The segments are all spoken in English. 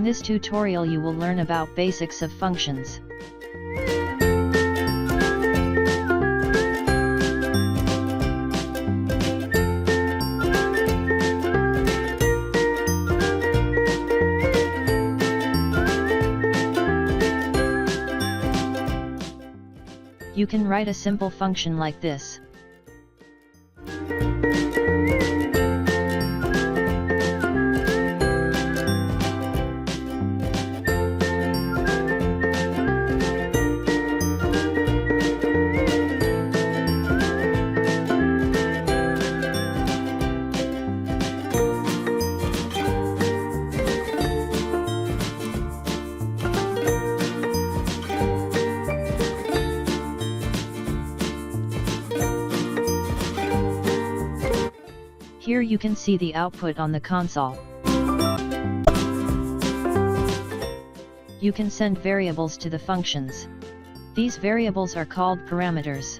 this tutorial you will learn about basics of functions. You can write a simple function like this. Here you can see the output on the console. You can send variables to the functions. These variables are called parameters.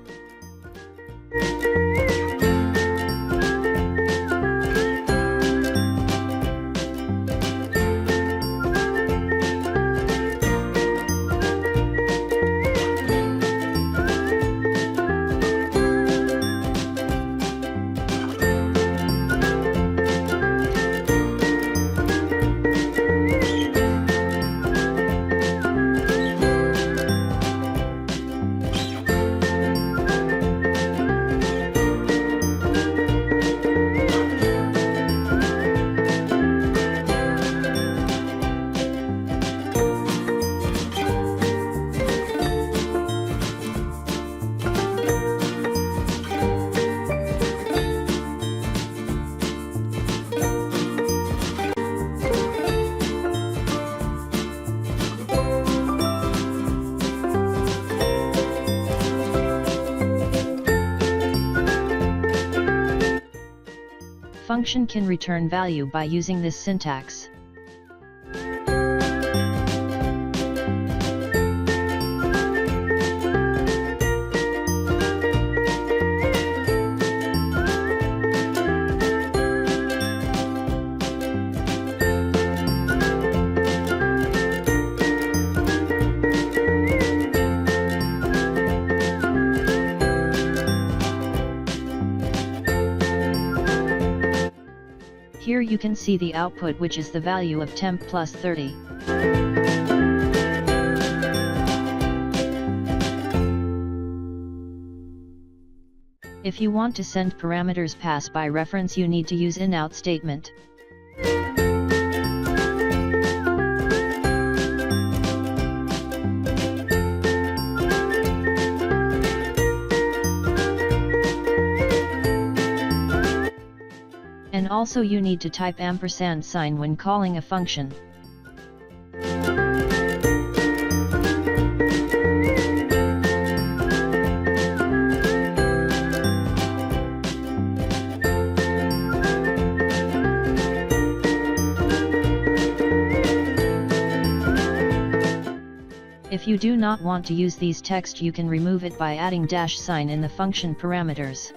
Function can return value by using this syntax. Here you can see the output, which is the value of temp plus 30. If you want to send parameters pass by reference, you need to use in-out statement. And also you need to type ampersand sign when calling a function. If you do not want to use these text, you can remove it by adding dash sign in the function parameters.